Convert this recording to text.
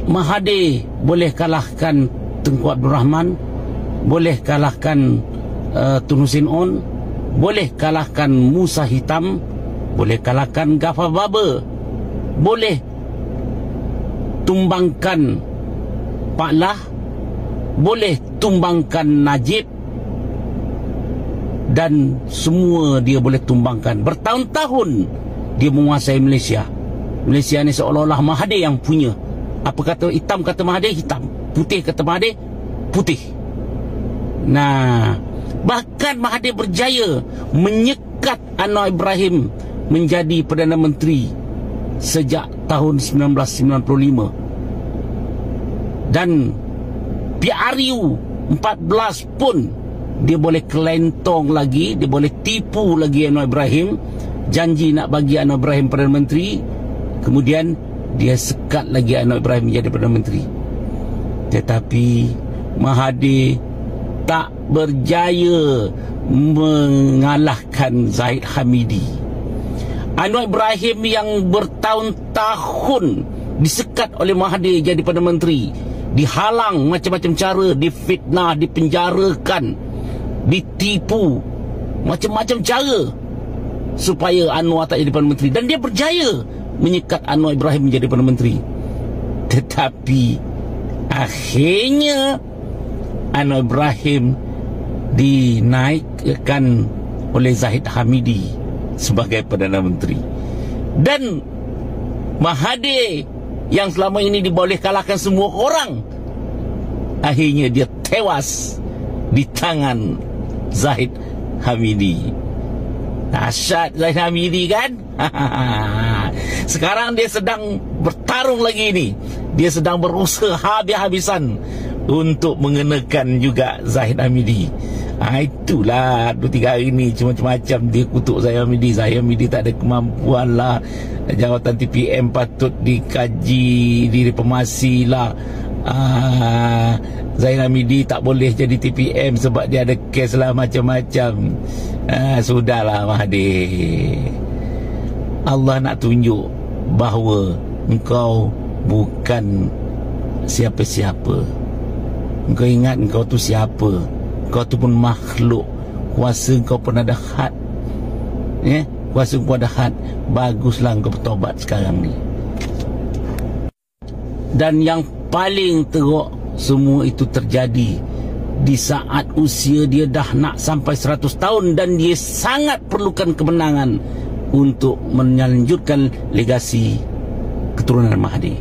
Mahathir boleh kalahkan Tengku Abdul Rahman, boleh kalahkan Tun Hussein On, boleh kalahkan Musa Hitam, boleh kalahkan Ghaffar Baba, boleh tumbangkan Pak Lah, boleh tumbangkan Najib, dan semua dia boleh tumbangkan. Bertahun-tahun dia menguasai Malaysia. Malaysia ni seolah-olah Mahathir yang punya. Apa kata hitam, kata Mahathir hitam, putih kata Mahathir putih. Nah, bahkan Mahathir berjaya menyekat Anwar Ibrahim menjadi Perdana Menteri sejak tahun 1995. Dan PRU 14 pun dia boleh kelentong lagi, dia boleh tipu lagi Anwar Ibrahim, janji nak bagi Anwar Ibrahim Perdana Menteri, kemudian dia sekat lagi Anwar Ibrahim menjadi Perdana Menteri. Tetapi Mahathir tak berjaya mengalahkan Zahid Hamidi. Anwar Ibrahim yang bertahun-tahun disekat oleh Mahathir jadi Perdana Menteri, dihalang macam-macam cara, difitnah, dipenjarakan, ditipu, macam-macam cara supaya Anwar tak jadi Perdana Menteri, dan dia berjaya menyekat Anwar Ibrahim menjadi Perdana Menteri. Tetapi akhirnya Anwar Ibrahim dinaikkan oleh Zahid Hamidi sebagai Perdana Menteri. Dan Mahathir yang selama ini diboleh kalahkan semua orang, akhirnya dia tewas di tangan Zahid Hamidi. Dahsyat Zahid Hamidi kan? Sekarang dia sedang bertarung lagi ni. Dia sedang berusaha habis-habisan untuk mengenakan juga Zahid Hamidi. Itulah 2-3 hari ni macam-macam dia kutuk Zahid Hamidi. Zahid Hamidi tak ada kemampuan lah, jawatan TPM patut dikaji, direformasi lah. Zahid Hamidi tak boleh jadi TPM sebab dia ada kes lah macam-macam. Sudahlah Mahathir, Allah nak tunjuk bahawa engkau bukan siapa-siapa. Engkau ingat engkau tu siapa? Engkau tu pun makhluk. Kuasa engkau pun ada had, kuasa engkau ada had. Baguslah engkau bertobat sekarang ni. Dan yang paling teruk, semua itu terjadi di saat usia dia dah nak sampai 100 tahun, dan dia sangat perlukan kemenangan untuk melanjutkan legasi keturunan Mahathir.